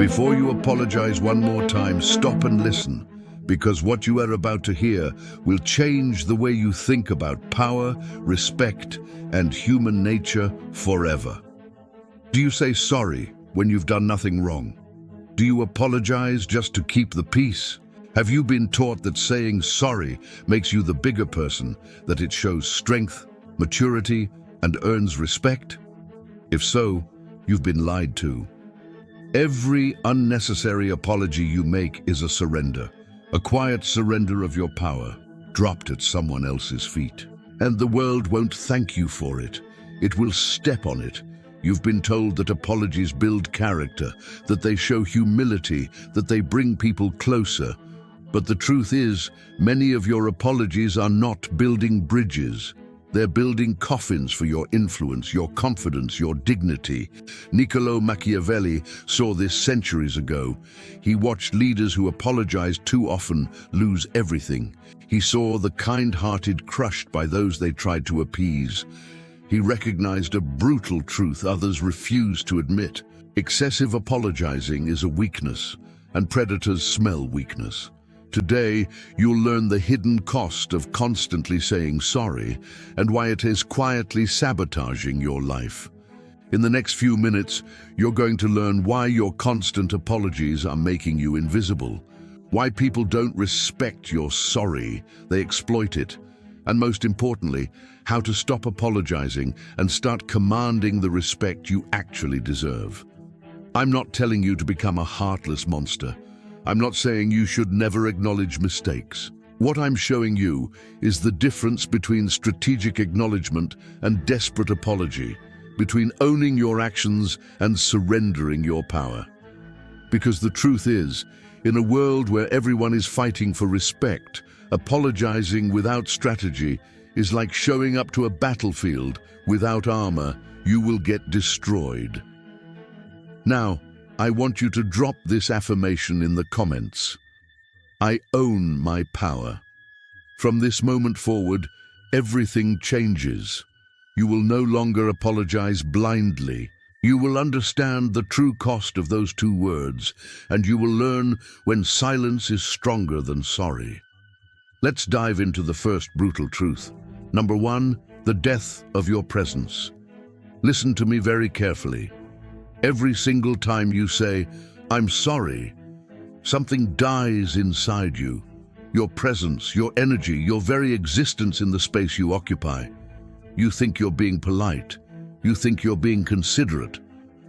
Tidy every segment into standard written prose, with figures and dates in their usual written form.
Before you apologize one more time, stop and listen, because what you are about to hear will change the way you think about power, respect, and human nature forever. Do you say sorry when you've done nothing wrong? Do you apologize just to keep the peace? Have you been taught that saying sorry makes you the bigger person, that it shows strength, maturity, and earns respect? If so, you've been lied to. Every unnecessary apology you make is a surrender, a quiet surrender of your power, dropped at someone else's feet. And the world won't thank you for it. It will step on it. You've been told that apologies build character, that they show humility, that they bring people closer. But the truth is, many of your apologies are not building bridges. They're building coffins for your influence, your confidence, your dignity. Niccolò Machiavelli saw this centuries ago. He watched leaders who apologized too often lose everything. He saw the kind-hearted crushed by those they tried to appease. He recognized a brutal truth others refused to admit. Excessive apologizing is a weakness, and predators smell weakness. Today, you'll learn the hidden cost of constantly saying sorry and why it is quietly sabotaging your life. In the next few minutes, you're going to learn why your constant apologies are making you invisible, why people don't respect your sorry, they exploit it, and most importantly, how to stop apologizing and start commanding the respect you actually deserve. I'm not telling you to become a heartless monster. I'm not saying you should never acknowledge mistakes. What I'm showing you is the difference between strategic acknowledgement and desperate apology, between owning your actions and surrendering your power. Because the truth is, in a world where everyone is fighting for respect, apologizing without strategy is like showing up to a battlefield without armor. You will get destroyed. Now, I want you to drop this affirmation in the comments. I own my power. From this moment forward, everything changes. You will no longer apologize blindly. You will understand the true cost of those two words, and you will learn when silence is stronger than sorry. Let's dive into the first brutal truth. Number one, the death of your presence. Listen to me very carefully. Every single time you say, I'm sorry, something dies inside you. Your presence, your energy, your very existence in the space you occupy. You think you're being polite. You think you're being considerate.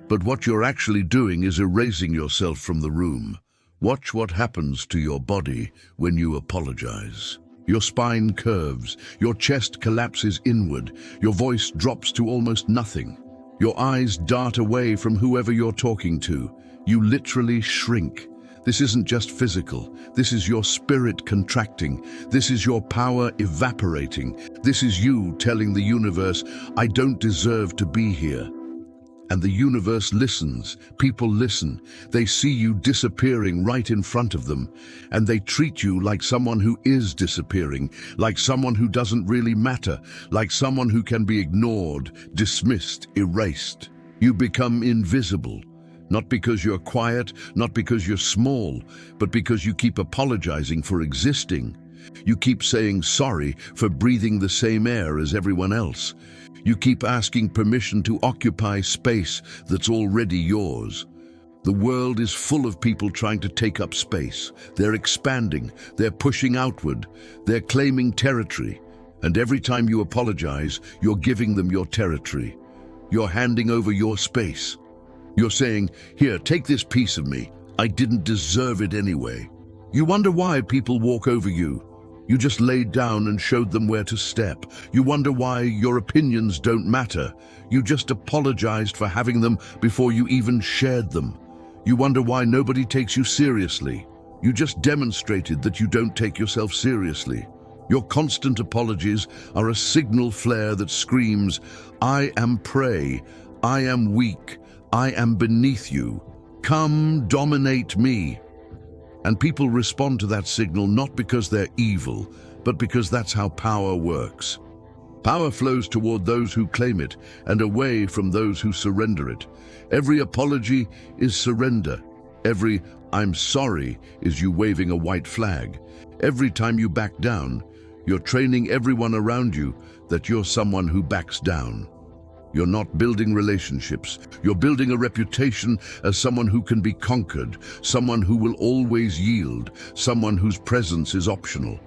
But what you're actually doing is erasing yourself from the room. Watch what happens to your body when you apologize. Your spine curves, your chest collapses inward, your voice drops to almost nothing. Your eyes dart away from whoever you're talking to. You literally shrink. This isn't just physical. This is your spirit contracting. This is your power evaporating. This is you telling the universe, I don't deserve to be here. And the universe listens. People listen. They see you disappearing right in front of them. And they treat you like someone who is disappearing, like someone who doesn't really matter, like someone who can be ignored, dismissed, erased. You become invisible. Not because you're quiet, not because you're small, but because you keep apologizing for existing. You keep saying sorry for breathing the same air as everyone else. You keep asking permission to occupy space that's already yours. The world is full of people trying to take up space. They're expanding, they're pushing outward, they're claiming territory. And every time you apologize, you're giving them your territory. You're handing over your space. You're saying, here, take this piece of me. I didn't deserve it anyway. You wonder why people walk over you. You just laid down and showed them where to step. You wonder why your opinions don't matter. You just apologized for having them before you even shared them. You wonder why nobody takes you seriously. You just demonstrated that you don't take yourself seriously. Your constant apologies are a signal flare that screams, I am prey, I am weak, I am beneath you. Come dominate me. And people respond to that signal not because they're evil, but because that's how power works. Power flows toward those who claim it and away from those who surrender it. Every apology is surrender. Every "I'm sorry" is you waving a white flag. Every time you back down, you're training everyone around you that you're someone who backs down. You're not building relationships. You're building a reputation as someone who can be conquered, someone who will always yield, someone whose presence is optional.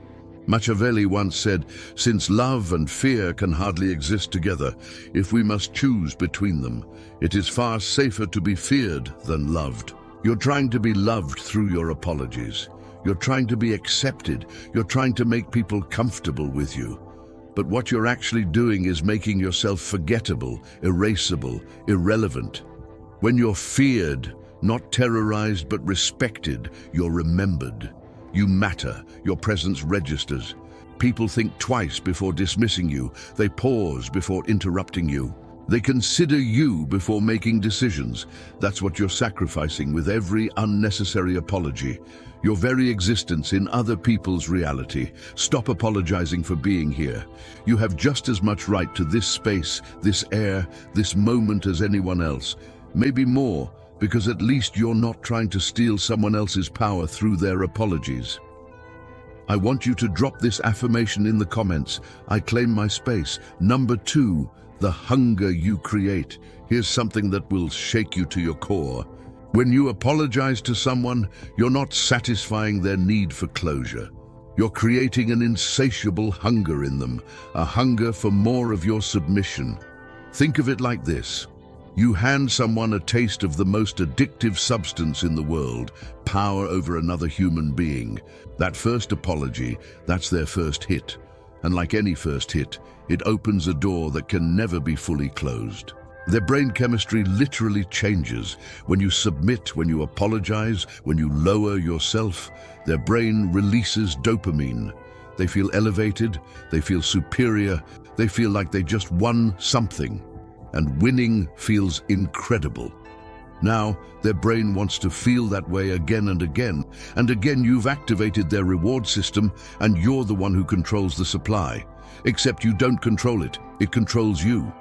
Machiavelli once said, "Since love and fear can hardly exist together, if we must choose between them, it is far safer to be feared than loved." You're trying to be loved through your apologies. You're trying to be accepted. You're trying to make people comfortable with you. But what you're actually doing is making yourself forgettable, erasable, irrelevant. When you're feared, not terrorized but respected, you're remembered. You matter. Your presence registers. People think twice before dismissing you. They pause before interrupting you. They consider you before making decisions. That's what you're sacrificing with every unnecessary apology. Your very existence in other people's reality. Stop apologizing for being here. You have just as much right to this space, this air, this moment as anyone else. Maybe more, because at least you're not trying to steal someone else's power through their apologies. I want you to drop this affirmation in the comments. I claim my space. Number 2, the hunger you create. Here's something that will shake you to your core. When you apologize to someone, you're not satisfying their need for closure. You're creating an insatiable hunger in them, a hunger for more of your submission. Think of it like this. You hand someone a taste of the most addictive substance in the world, power over another human being. That first apology, that's their first hit. And like any first hit, it opens a door that can never be fully closed. Their brain chemistry literally changes. When you submit, when you apologize, when you lower yourself, their brain releases dopamine. They feel elevated, they feel superior, they feel like they just won something. And winning feels incredible. Now, their brain wants to feel that way again and again. And again, you've activated their reward system, and you're the one who controls the supply. Except you don't control it, it controls you.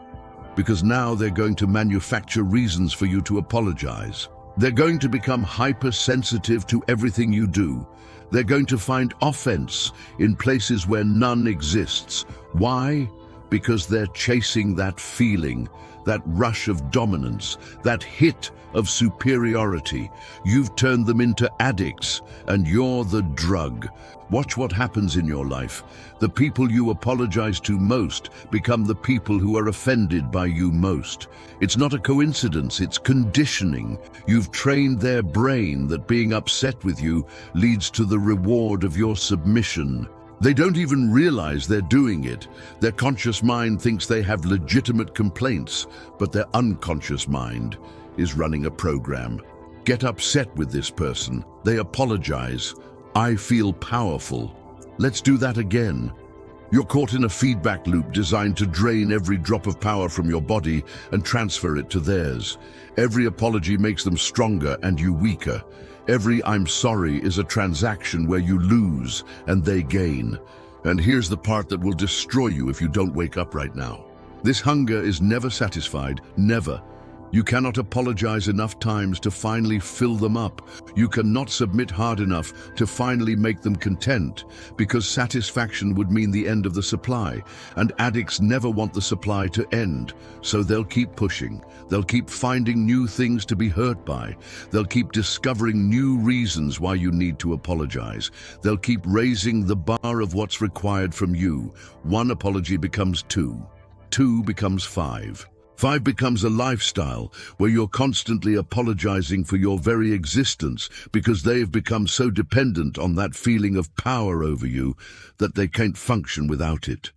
Because now they're going to manufacture reasons for you to apologize. They're going to become hypersensitive to everything you do. They're going to find offense in places where none exists. Why? Because they're chasing that feeling, that rush of dominance, that hit of superiority. You've turned them into addicts, and you're the drug. Watch what happens in your life. The people you apologize to most become the people who are offended by you most. It's not a coincidence, it's conditioning. You've trained their brain that being upset with you leads to the reward of your submission. They don't even realize they're doing it. Their conscious mind thinks they have legitimate complaints, but their unconscious mind is running a program. Get upset with this person. They apologize. I feel powerful. Let's do that again. You're caught in a feedback loop designed to drain every drop of power from your body and transfer it to theirs. Every apology makes them stronger and you weaker. Every "I'm sorry" is a transaction where you lose and they gain. And here's the part that will destroy you if you don't wake up right now. This hunger is never satisfied, never. You cannot apologize enough times to finally fill them up. You cannot submit hard enough to finally make them content, because satisfaction would mean the end of the supply, and addicts never want the supply to end. So they'll keep pushing. They'll keep finding new things to be hurt by. They'll keep discovering new reasons why you need to apologize. They'll keep raising the bar of what's required from you. One apology becomes 2. 2 becomes 5. 5 becomes a lifestyle where you're constantly apologizing for your very existence because they've become so dependent on that feeling of power over you that they can't function without it.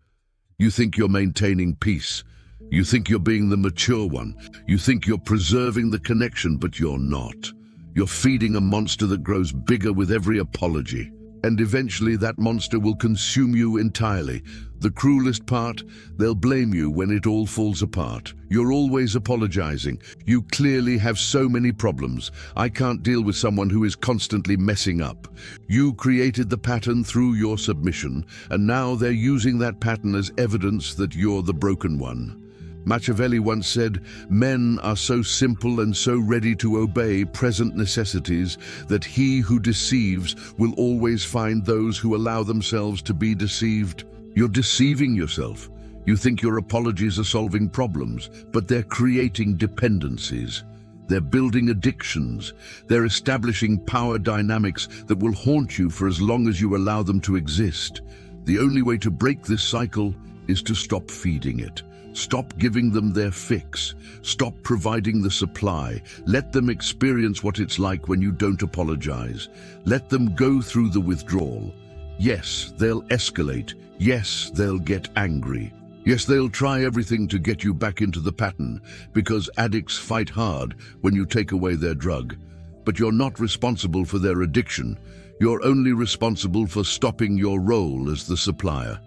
You think you're maintaining peace. You think you're being the mature one. You think you're preserving the connection, but you're not. You're feeding a monster that grows bigger with every apology. And eventually that monster will consume you entirely. The cruelest part, they'll blame you when it all falls apart. You're always apologizing. You clearly have so many problems. I can't deal with someone who is constantly messing up. You created the pattern through your submission, and now they're using that pattern as evidence that you're the broken one. Machiavelli once said, "Men are so simple and so ready to obey present necessities that he who deceives will always find those who allow themselves to be deceived." You're deceiving yourself. You think your apologies are solving problems, but they're creating dependencies. They're building addictions. They're establishing power dynamics that will haunt you for as long as you allow them to exist. The only way to break this cycle is to stop feeding it. Stop giving them their fix. Stop providing the supply. Let them experience what it's like when you don't apologize. Let them go through the withdrawal. Yes, they'll escalate. Yes, they'll get angry. Yes, they'll try everything to get you back into the pattern, because addicts fight hard when you take away their drug. But you're not responsible for their addiction. You're only responsible for stopping your role as the supplier.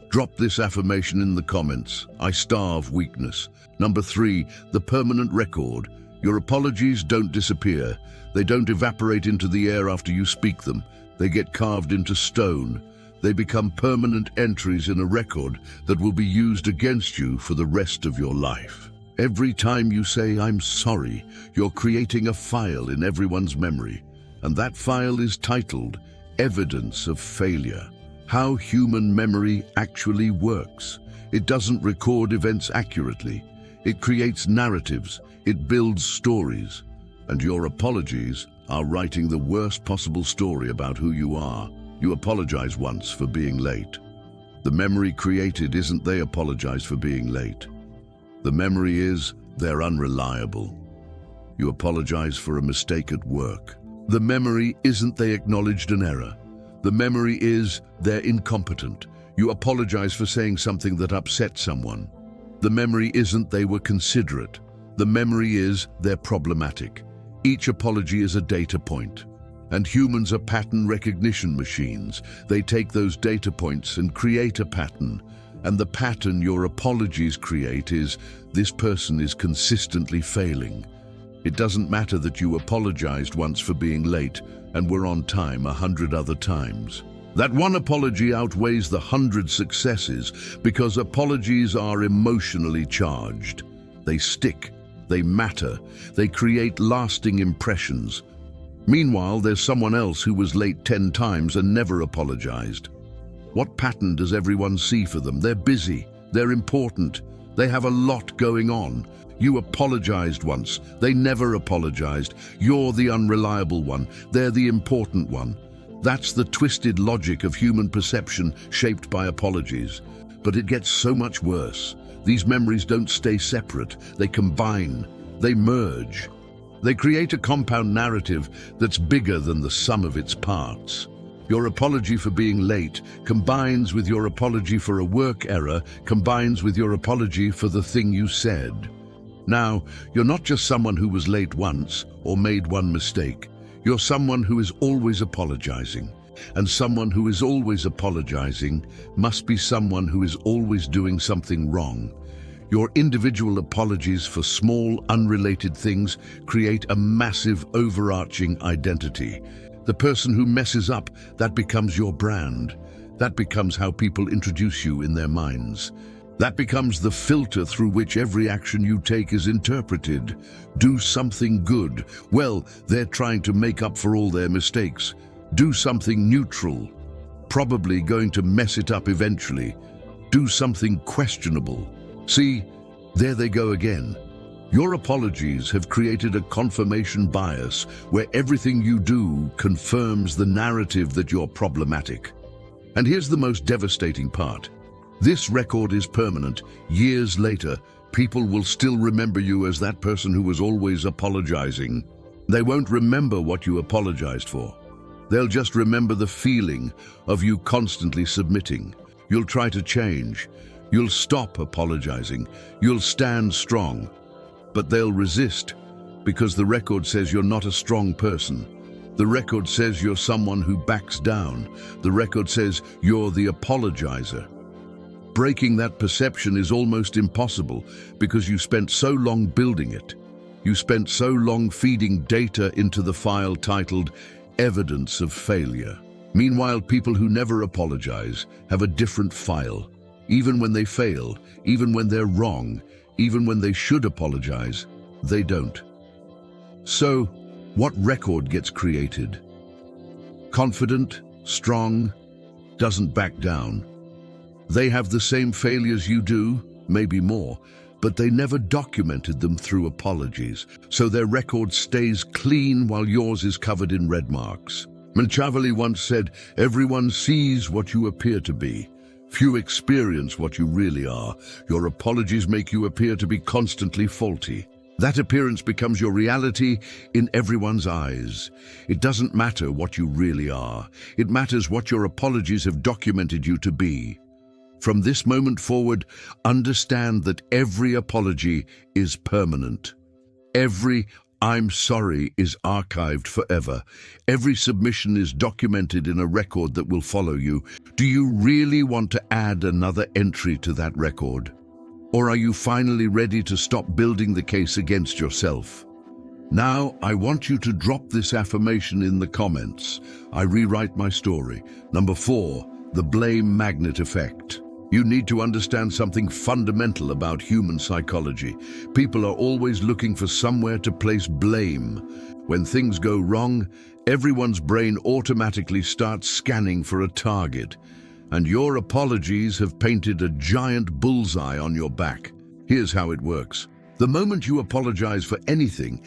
Drop this affirmation in the comments. I starve weakness. Number 3, the permanent record. Your apologies don't disappear. They don't evaporate into the air after you speak them. They get carved into stone. They become permanent entries in a record that will be used against you for the rest of your life. Every time you say, "I'm sorry," you're creating a file in everyone's memory. And that file is titled, Evidence of Failure. How human memory actually works. It doesn't record events accurately. It creates narratives. It builds stories. And your apologies are writing the worst possible story about who you are. You apologize once for being late. The memory created isn't they apologize for being late. The memory is they're unreliable. You apologize for a mistake at work. The memory isn't they acknowledged an error. The memory is they're incompetent. You apologize for saying something that upset someone. The memory isn't they were considerate. The memory is they're problematic. Each apology is a data point. And humans are pattern recognition machines. They take those data points and create a pattern. And the pattern your apologies create is, this person is consistently failing. It doesn't matter that you apologized once for being late and were on time 100 other times. That one apology outweighs the 100 successes because apologies are emotionally charged. They stick, they matter, they create lasting impressions. Meanwhile, there's someone else who was late 10 times and never apologized. What pattern does everyone see for them? They're busy, they're important, they have a lot going on. You apologized once, they never apologized. You're the unreliable one, they're the important one. That's the twisted logic of human perception shaped by apologies. But it gets so much worse. These memories don't stay separate, they combine, they merge. They create a compound narrative that's bigger than the sum of its parts. Your apology for being late combines with your apology for a work error, combines with your apology for the thing you said. Now, you're not just someone who was late once or made one mistake. You're someone who is always apologizing. And someone who is always apologizing must be someone who is always doing something wrong. Your individual apologies for small, unrelated things create a massive, overarching identity. The person who messes up, that becomes your brand. That becomes how people introduce you in their minds. That becomes the filter through which every action you take is interpreted. Do something good. Well, they're trying to make up for all their mistakes. Do something neutral. Probably going to mess it up eventually. Do something questionable. See, there they go again. Your apologies have created a confirmation bias where everything you do confirms the narrative that you're problematic. And here's the most devastating part. This record is permanent. Years later, people will still remember you as that person who was always apologizing. They won't remember what you apologized for. They'll just remember the feeling of you constantly submitting. You'll try to change. You'll stop apologizing. You'll stand strong. But they'll resist because the record says you're not a strong person. The record says you're someone who backs down. The record says you're the apologizer. Breaking that perception is almost impossible because you spent so long building it. You spent so long feeding data into the file titled Evidence of Failure. Meanwhile, people who never apologize have a different file. Even when they fail, even when they're wrong, Even when they should apologize, they don't. So, what record gets created? Confident, strong, doesn't back down. They have the same failures you do, maybe more, but they never documented them through apologies, so their record stays clean while yours is covered in red marks. Machiavelli once said, "Everyone sees what you appear to be. Few experience what you really are. Your apologies make you appear to be constantly faulty." That appearance becomes your reality in everyone's eyes. It doesn't matter what you really are. It matters what your apologies have documented you to be. From this moment forward, understand that every apology is permanent. Every "I'm sorry" is archived forever. Every submission is documented in a record that will follow you. Do you really want to add another entry to that record? Or are you finally ready to stop building the case against yourself? Now, I want you to drop this affirmation in the comments. I rewrite my story. Number 4, the blame magnet effect. You need to understand something fundamental about human psychology. People are always looking for somewhere to place blame. When things go wrong, everyone's brain automatically starts scanning for a target. And your apologies have painted a giant bullseye on your back. Here's how it works. The moment you apologize for anything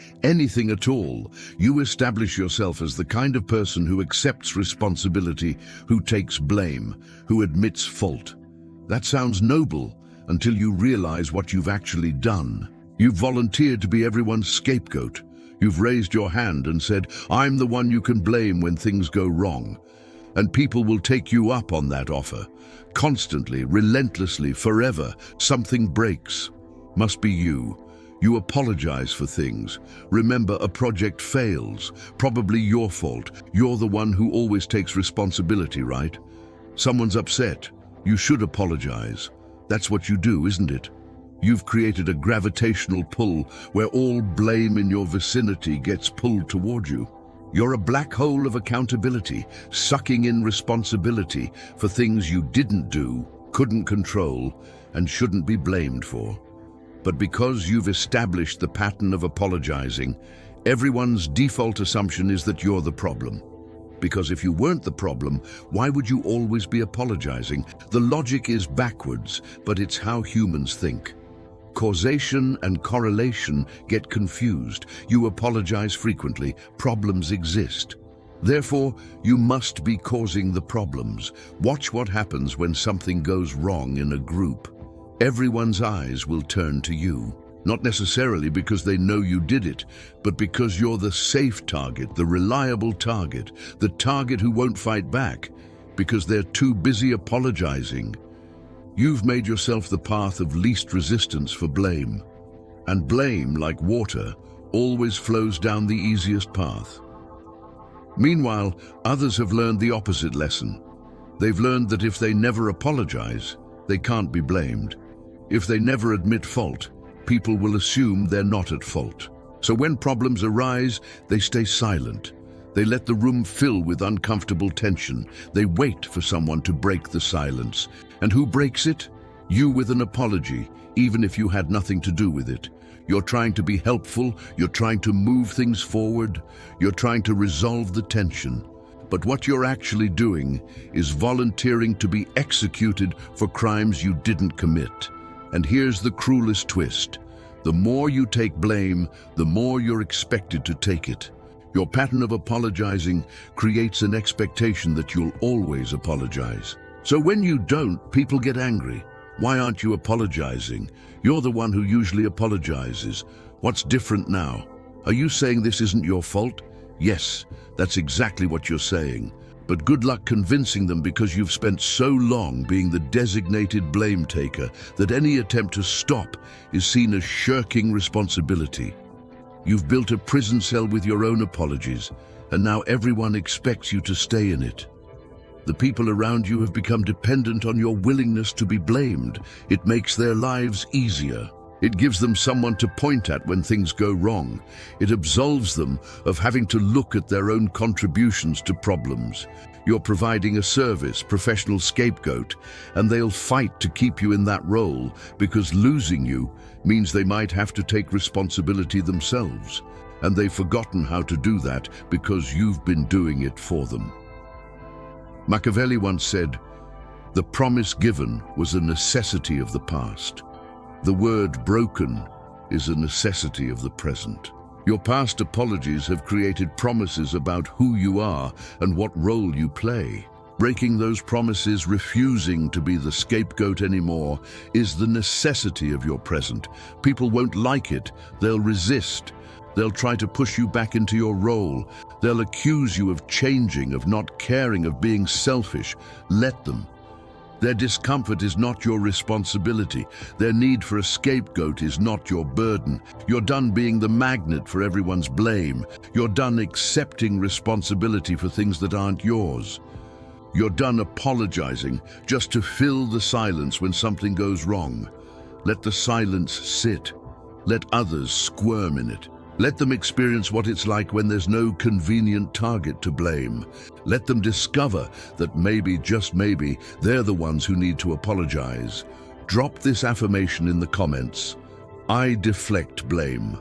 at all, you establish yourself as the kind of person who accepts responsibility, who takes blame, who admits fault. That sounds noble until you realize what you've actually done. You've volunteered to be everyone's scapegoat. You've raised your hand and said, "I'm the one you can blame when things go wrong." And people will take you up on that offer. Constantly, relentlessly, forever, something breaks. Must be you. You apologize for things. Remember, a project fails. Probably your fault. You're the one who always takes responsibility, right? Someone's upset. You should apologize. That's what you do, isn't it? You've created a gravitational pull where all blame in your vicinity gets pulled toward you. You're a black hole of accountability, sucking in responsibility for things you didn't do, couldn't control, and shouldn't be blamed for. But because you've established the pattern of apologizing, everyone's default assumption is that you're the problem. Because if you weren't the problem, why would you always be apologizing? The logic is backwards, but it's how humans think. Causation and correlation get confused. You apologize frequently. Problems exist. Therefore, you must be causing the problems. Watch what happens when something goes wrong in a group. Everyone's eyes will turn to you. Not necessarily because they know you did it, but because you're the safe target, the reliable target, the target who won't fight back, because they're too busy apologizing. You've made yourself the path of least resistance for blame. And blame, like water, always flows down the easiest path. Meanwhile, others have learned the opposite lesson. They've learned that if they never apologize, they can't be blamed. If they never admit fault, people will assume they're not at fault. So when problems arise, they stay silent. They let the room fill with uncomfortable tension. They wait for someone to break the silence. And who breaks it? You, with an apology, even if you had nothing to do with it. You're trying to be helpful. You're trying to move things forward. You're trying to resolve the tension. But what you're actually doing is volunteering to be executed for crimes you didn't commit. And here's the cruelest twist. The more you take blame, the more you're expected to take it. Your pattern of apologizing creates an expectation that you'll always apologize. So when you don't, people get angry. Why aren't you apologizing? You're the one who usually apologizes. What's different now? Are you saying this isn't your fault? Yes, that's exactly what you're saying. But good luck convincing them, because you've spent so long being the designated blame taker that any attempt to stop is seen as shirking responsibility. You've built a prison cell with your own apologies, and now everyone expects you to stay in it. The people around you have become dependent on your willingness to be blamed. It makes their lives easier. It gives them someone to point at when things go wrong. It absolves them of having to look at their own contributions to problems. You're providing a service, professional scapegoat, and they'll fight to keep you in that role because losing you means they might have to take responsibility themselves. And they've forgotten how to do that because you've been doing it for them. Machiavelli once said, "The promise given was a necessity of the past. The word broken is a necessity of the present." Your past apologies have created promises about who you are and what role you play. Breaking those promises, refusing to be the scapegoat anymore, is the necessity of your present. People won't like it. They'll resist. They'll try to push you back into your role. They'll accuse you of changing, of not caring, of being selfish. Let them. Their discomfort is not your responsibility. Their need for a scapegoat is not your burden. You're done being the magnet for everyone's blame. You're done accepting responsibility for things that aren't yours. You're done apologizing just to fill the silence when something goes wrong. Let the silence sit. Let others squirm in it. Let them experience what it's like when there's no convenient target to blame. Let them discover that maybe, just maybe, they're the ones who need to apologize. Drop this affirmation in the comments. I deflect blame.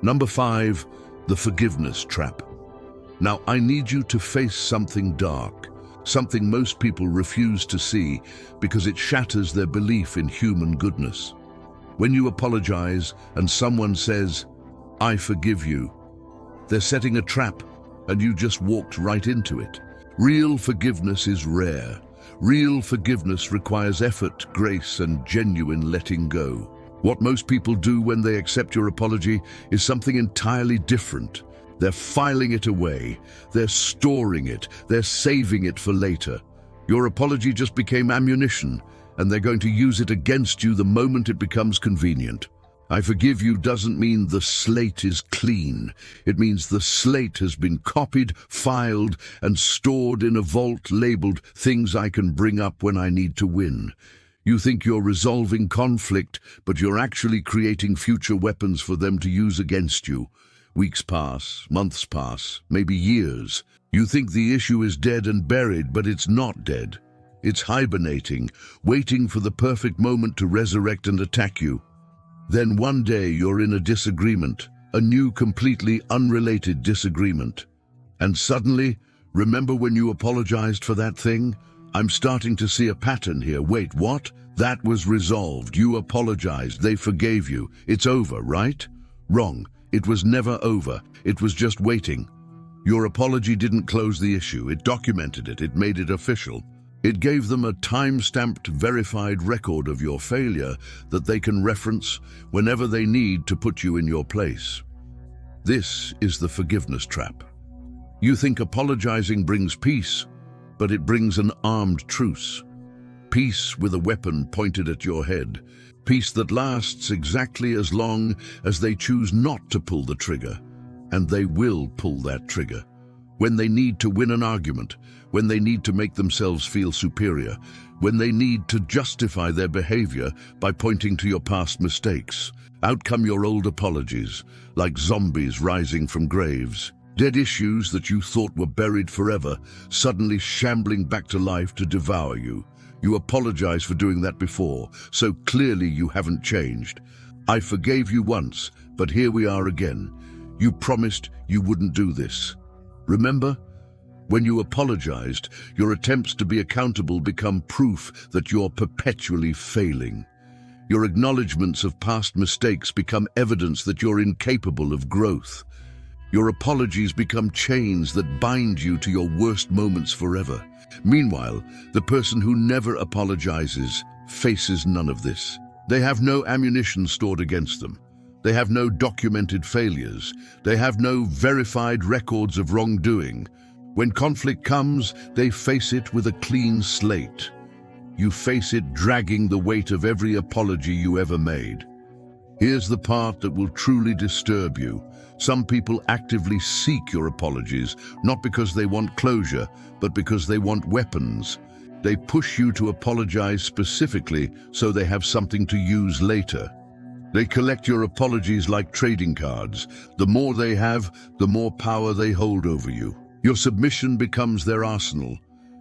Number 5, the forgiveness trap. Now, I need you to face something dark, something most people refuse to see because it shatters their belief in human goodness. When you apologize and someone says, "I forgive you," they're setting a trap and you just walked right into it. Real forgiveness is rare. Real forgiveness requires effort, grace, and genuine letting go. What most people do when they accept your apology is something entirely different. They're filing it away. They're storing it. They're saving it for later. Your apology just became ammunition, and they're going to use it against you the moment it becomes convenient. I forgive you doesn't mean the slate is clean. It means the slate has been copied, filed, and stored in a vault labeled "Things I can bring up when I need to win." You think you're resolving conflict, but you're actually creating future weapons for them to use against you. Weeks pass, months pass, maybe years. You think the issue is dead and buried, but it's not dead. It's hibernating, waiting for the perfect moment to resurrect and attack you. Then one day you're in a disagreement, a new, completely unrelated disagreement. And suddenly, remember when you apologized for that thing? I'm starting to see a pattern here. Wait, what? That was resolved. You apologized. They forgave you. It's over, right? Wrong. It was never over. It was just waiting. Your apology didn't close the issue. It documented it. It made it official. It gave them a time-stamped, verified record of your failure that they can reference whenever they need to put you in your place. This is the forgiveness trap. You think apologizing brings peace, but it brings an armed truce. Peace with a weapon pointed at your head. Peace that lasts exactly as long as they choose not to pull the trigger. And they will pull that trigger. When they need to win an argument, when they need to make themselves feel superior, when they need to justify their behavior by pointing to your past mistakes. Out come your old apologies, like zombies rising from graves. Dead issues that you thought were buried forever, suddenly shambling back to life to devour you. You apologize for doing that before, so clearly you haven't changed. I forgave you once, but here we are again. You promised you wouldn't do this. Remember? When you apologized, your attempts to be accountable become proof that you're perpetually failing. Your acknowledgements of past mistakes become evidence that you're incapable of growth. Your apologies become chains that bind you to your worst moments forever. Meanwhile, the person who never apologizes faces none of this. They have no ammunition stored against them. They have no documented failures. They have no verified records of wrongdoing. When conflict comes, they face it with a clean slate. You face it dragging the weight of every apology you ever made. Here's the part that will truly disturb you. Some people actively seek your apologies, not because they want closure, but because they want weapons. They push you to apologize specifically so they have something to use later. They collect your apologies like trading cards. The more they have, the more power they hold over you. Your submission becomes their arsenal.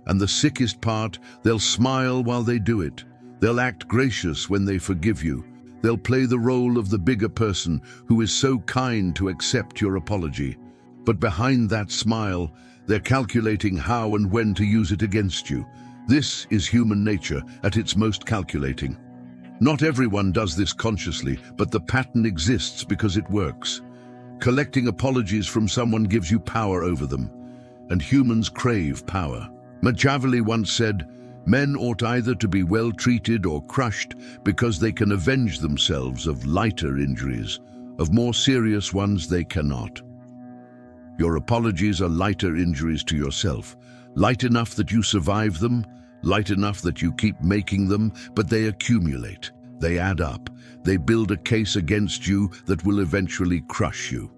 And the sickest part, they'll smile while they do it. They'll act gracious when they forgive you. They'll play the role of the bigger person who is so kind to accept your apology. But behind that smile, they're calculating how and when to use it against you. This is human nature at its most calculating. Not everyone does this consciously, but the pattern exists because it works. Collecting apologies from someone gives you power over them, and humans crave power. Machiavelli once said, "Men ought either to be well treated or crushed because they can avenge themselves of lighter injuries. Of more serious ones they cannot." Your apologies are lighter injuries to yourself, light enough that you survive them, light enough that you keep making them, but they accumulate, they add up, they build a case against you that will eventually crush you.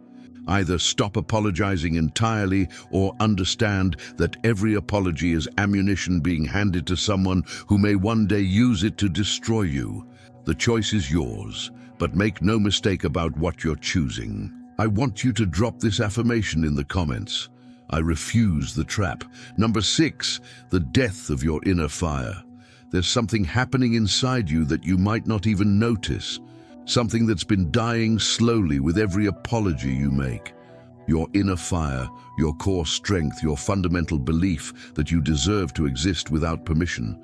Either stop apologizing entirely or understand that every apology is ammunition being handed to someone who may one day use it to destroy you. The choice is yours, but make no mistake about what you're choosing. I want you to drop this affirmation in the comments. I refuse the trap. Number 6, the death of your inner fire. There's something happening inside you that you might not even notice. Something that's been dying slowly with every apology you make. Your inner fire, your core strength, your fundamental belief that you deserve to exist without permission.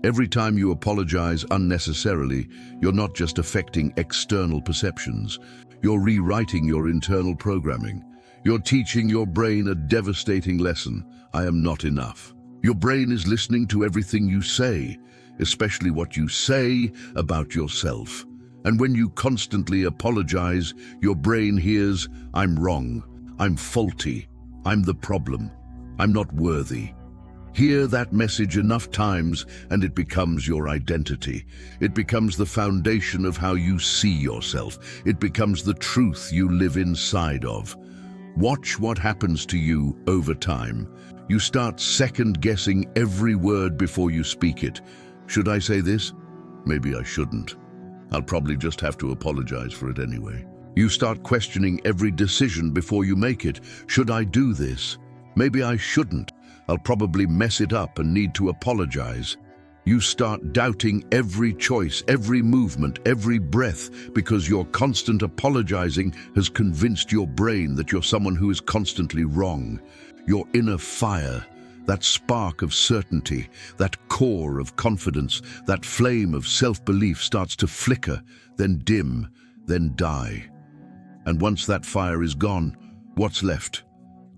Every time you apologize unnecessarily, you're not just affecting external perceptions. You're rewriting your internal programming. You're teaching your brain a devastating lesson. I am not enough. Your brain is listening to everything you say, especially what you say about yourself. And when you constantly apologize, your brain hears, "I'm wrong, I'm faulty, I'm the problem, I'm not worthy." Hear that message enough times and it becomes your identity. It becomes the foundation of how you see yourself. It becomes the truth you live inside of. Watch what happens to you over time. You start second-guessing every word before you speak it. Should I say this? Maybe I shouldn't. I'll probably just have to apologize for it anyway. You start questioning every decision before you make it. Should I do this? Maybe I shouldn't. I'll probably mess it up and need to apologize. You start doubting every choice, every movement, every breath, because your constant apologizing has convinced your brain that you're someone who is constantly wrong. Your inner fire, that spark of certainty, that core of confidence, that flame of self-belief starts to flicker, then dim, then die. And once that fire is gone, what's left?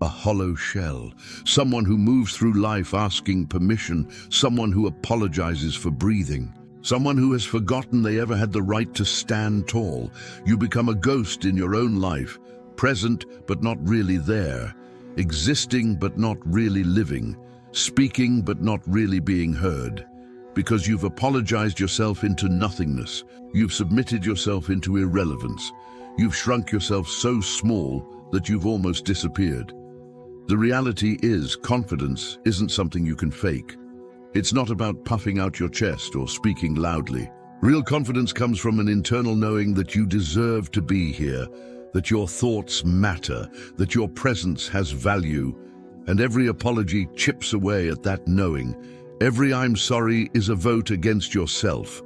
A hollow shell. Someone who moves through life asking permission, someone who apologizes for breathing, someone who has forgotten they ever had the right to stand tall. You become a ghost in your own life, present but not really there, existing but not really living, speaking but not really being heard. Because you've apologized yourself into nothingness. You've submitted yourself into irrelevance. You've shrunk yourself so small that you've almost disappeared. The reality is, confidence isn't something you can fake. It's not about puffing out your chest or speaking loudly. Real confidence comes from an internal knowing that you deserve to be here, that your thoughts matter, that your presence has value, and every apology chips away at that knowing. Every "I'm sorry" is a vote against yourself.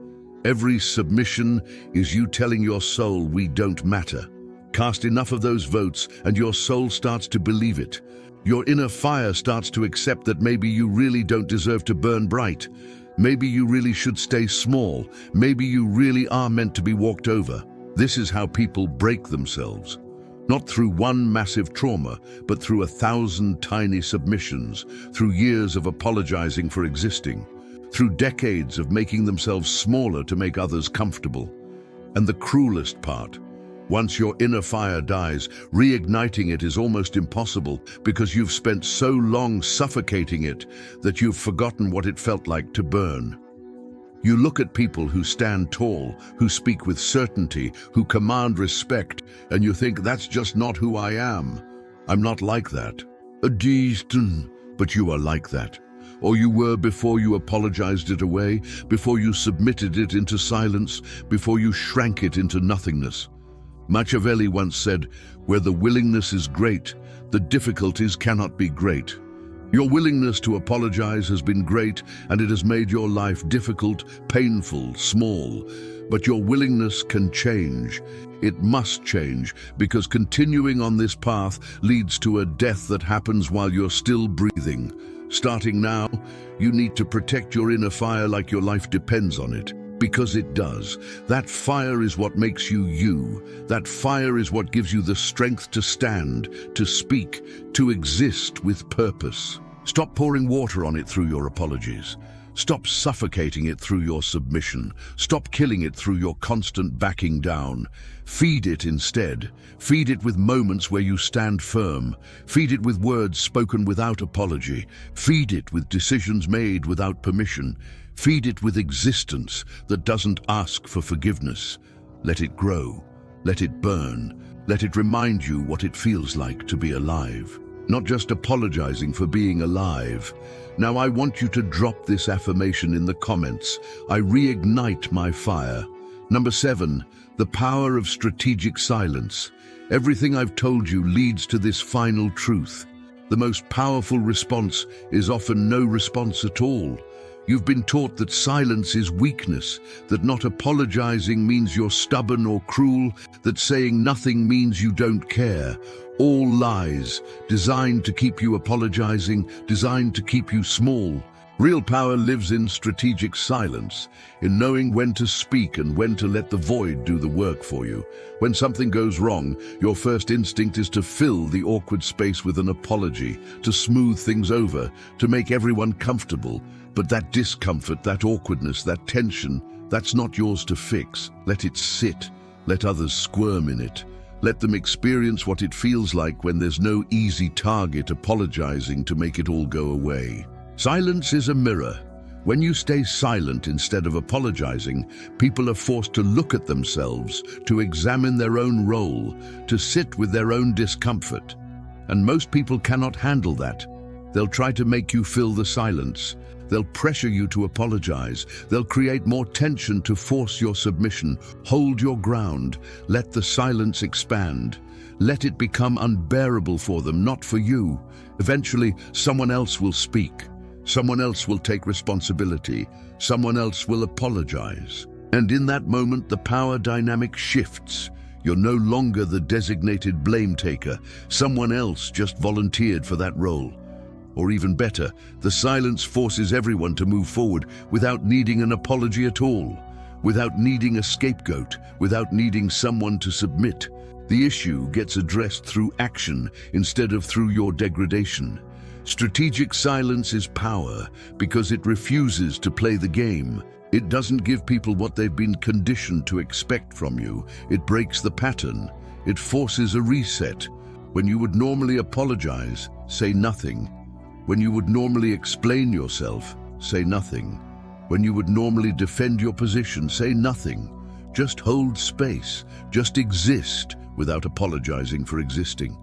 Every submission is you telling your soul we don't matter. Cast enough of those votes and your soul starts to believe it. Your inner fire starts to accept that maybe you really don't deserve to burn bright. Maybe you really should stay small. Maybe you really are meant to be walked over. This is how people break themselves. Not through one massive trauma, but through 1,000 tiny submissions, through years of apologizing for existing, through decades of making themselves smaller to make others comfortable. And the cruelest part, once your inner fire dies, reigniting it is almost impossible because you've spent so long suffocating it that you've forgotten what it felt like to burn. You look at people who stand tall, who speak with certainty, who command respect, and you think, that's just not who I am. I'm not like that. But you are like that. or you were before you apologized it away, before you submitted it into silence, before you shrank it into nothingness. Machiavelli once said, "Where the willingness is great, the difficulties cannot be great." Your willingness to apologize has been great, and it has made your life difficult, painful, small. But your willingness can change. It must change, because continuing on this path leads to a death that happens while you're still breathing. Starting now, you need to protect your inner fire like your life depends on it. Because it does. That fire is what makes you you. That fire is what gives you the strength to stand, to speak, to exist with purpose. Stop pouring water on it through your apologies. Stop suffocating it through your submission. Stop killing it through your constant backing down. Feed it instead. Feed it with moments where you stand firm. Feed it with words spoken without apology. Feed it with decisions made without permission. Feed it with existence that doesn't ask for forgiveness. Let it grow. Let it burn. Let it remind you what it feels like to be alive. Not just apologizing for being alive. Now I want you to drop this affirmation in the comments. I reignite my fire. Number 7, the power of strategic silence. Everything I've told you leads to this final truth. The most powerful response is often no response at all. You've been taught that silence is weakness, that not apologizing means you're stubborn or cruel, that saying nothing means you don't care. All lies, designed to keep you apologizing, designed to keep you small. Real power lives in strategic silence, in knowing when to speak and when to let the void do the work for you. When something goes wrong, your first instinct is to fill the awkward space with an apology, to smooth things over, to make everyone comfortable. But that discomfort, that awkwardness, that tension, that's not yours to fix. Let it sit. Let others squirm in it. Let them experience what it feels like when there's no easy target apologizing to make it all go away. Silence is a mirror. When you stay silent instead of apologizing, people are forced to look at themselves, to examine their own role, to sit with their own discomfort. And most people cannot handle that. They'll try to make you fill the silence. They'll pressure you to apologize. They'll create more tension to force your submission. Hold your ground. Let the silence expand. Let it become unbearable for them, not for you. Eventually, someone else will speak. Someone else will take responsibility. Someone else will apologize. And in that moment, the power dynamic shifts. You're no longer the designated blame taker. Someone else just volunteered for that role. Or even better, the silence forces everyone to move forward without needing an apology at all, without needing a scapegoat, without needing someone to submit. The issue gets addressed through action instead of through your degradation. Strategic silence is power because it refuses to play the game. It doesn't give people what they've been conditioned to expect from you. It breaks the pattern. It forces a reset. When you would normally apologize, say nothing. When you would normally explain yourself, say nothing. When you would normally defend your position, say nothing. Just hold space. Just exist without apologizing for existing.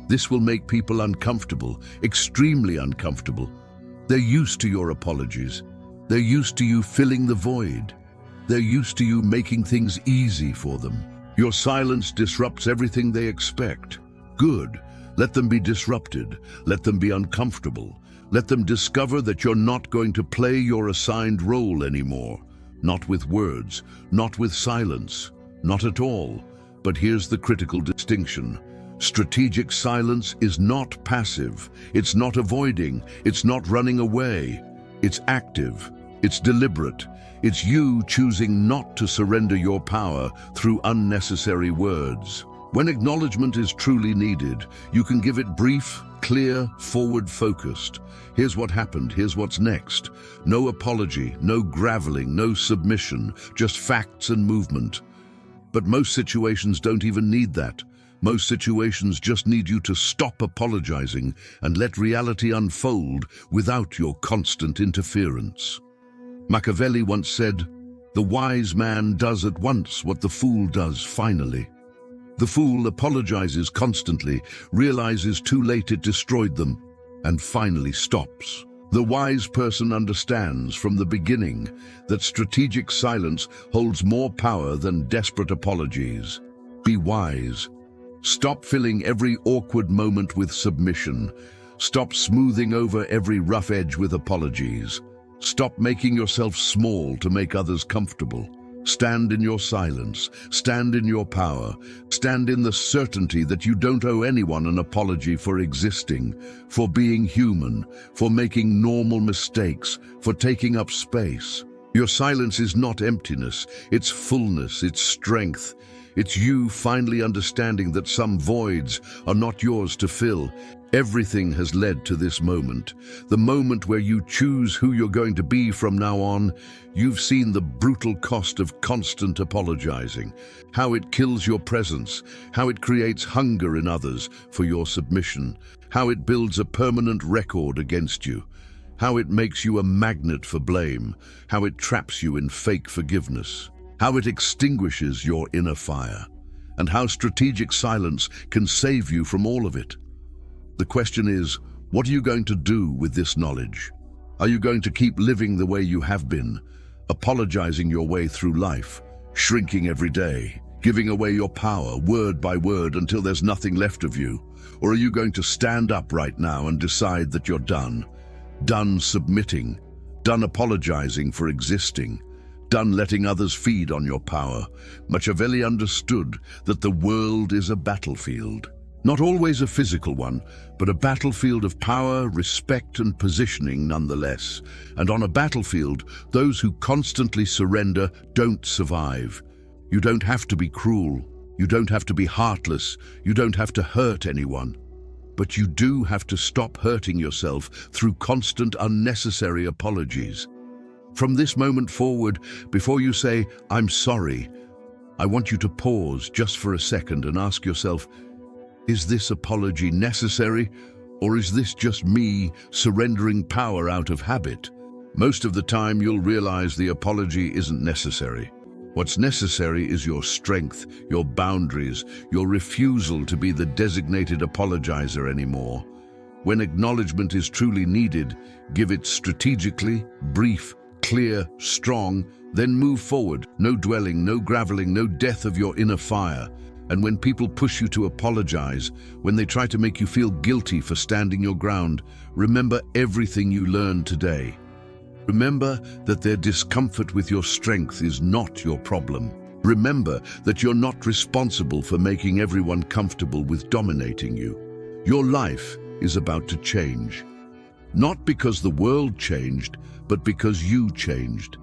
This will make people uncomfortable, extremely uncomfortable. They're used to your apologies. They're used to you filling the void. They're used to you making things easy for them. Your silence disrupts everything they expect. Good. Let them be disrupted. Let them be uncomfortable. Let them discover that you're not going to play your assigned role anymore. Not with words, not with silence, not at all. But here's the critical distinction. Strategic silence is not passive. It's not avoiding. It's not running away. It's active. It's deliberate. It's you choosing not to surrender your power through unnecessary words. When acknowledgement is truly needed, you can give it brief, clear, forward-focused. Here's what happened, here's what's next. No apology, no graveling, no submission, just facts and movement. But most situations don't even need that. Most situations just need you to stop apologizing and let reality unfold without your constant interference. Machiavelli once said, "The wise man does at once what the fool does finally." The fool apologizes constantly, realizes too late it destroyed them, and finally stops. The wise person understands from the beginning that strategic silence holds more power than desperate apologies. Be wise. Stop filling every awkward moment with submission. Stop smoothing over every rough edge with apologies. Stop making yourself small to make others comfortable. Stand in your silence. Stand in your power. Stand in the certainty that you don't owe anyone an apology for existing, for being human, for making normal mistakes, for taking up space. Your silence is not emptiness, it's fullness, it's strength. It's you finally understanding that some voids are not yours to fill. Everything has led to this moment, the moment where you choose who you're going to be from now on. You've seen the brutal cost of constant apologizing, how it kills your presence, how it creates hunger in others for your submission, how it builds a permanent record against you, how it makes you a magnet for blame, how it traps you in fake forgiveness, how it extinguishes your inner fire, and how strategic silence can save you from all of it. The question is, what are you going to do with this knowledge? Are you going to keep living the way you have been, apologizing your way through life, shrinking every day, giving away your power word by word until there's nothing left of you? Or are you going to stand up right now and decide that you're done? Done submitting, done apologizing for existing, done letting others feed on your power? Machiavelli understood that the world is a battlefield. Not always a physical one, but a battlefield of power, respect, and positioning nonetheless. And on a battlefield, those who constantly surrender don't survive. You don't have to be cruel. You don't have to be heartless. You don't have to hurt anyone. But you do have to stop hurting yourself through constant unnecessary apologies. From this moment forward, before you say, "I'm sorry," I want you to pause just for a second and ask yourself, is this apology necessary, or is this just me surrendering power out of habit? Most of the time you'll realize the apology isn't necessary. What's necessary is your strength, your boundaries, your refusal to be the designated apologizer anymore. When acknowledgement is truly needed, give it strategically, brief, clear, strong, then move forward. No dwelling, no graveling, no death of your inner fire. And when people push you to apologize, when they try to make you feel guilty for standing your ground, remember everything you learned today. Remember that their discomfort with your strength is not your problem. Remember that you're not responsible for making everyone comfortable with dominating you. Your life is about to change. Not because the world changed, but because you changed.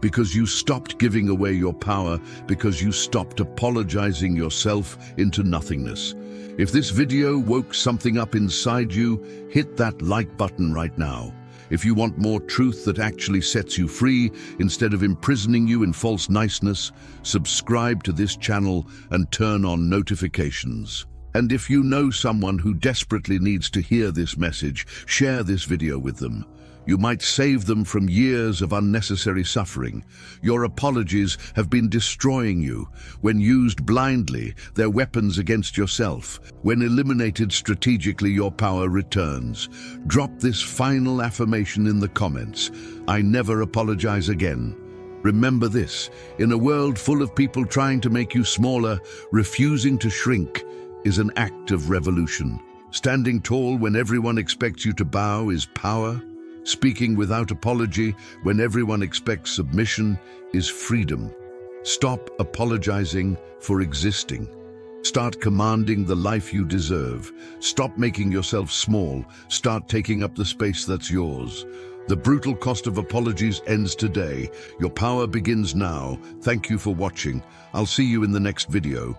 Because you stopped giving away your power, because you stopped apologizing yourself into nothingness. If this video woke something up inside you, hit that like button right now. If you want more truth that actually sets you free, instead of imprisoning you in false niceness, subscribe to this channel and turn on notifications. And if you know someone who desperately needs to hear this message, share this video with them. You might save them from years of unnecessary suffering. Your apologies have been destroying you. When used blindly, they're weapons against yourself. When eliminated strategically, your power returns. Drop this final affirmation in the comments. I never apologize again. Remember this, in a world full of people trying to make you smaller, refusing to shrink is an act of revolution. Standing tall when everyone expects you to bow is power. Speaking without apology when everyone expects submission is freedom. Stop apologizing for existing. Start commanding the life you deserve. Stop making yourself small. Start taking up the space that's yours. The brutal cost of apologies ends today. Your power begins now. Thank you for watching. I'll see you in the next video.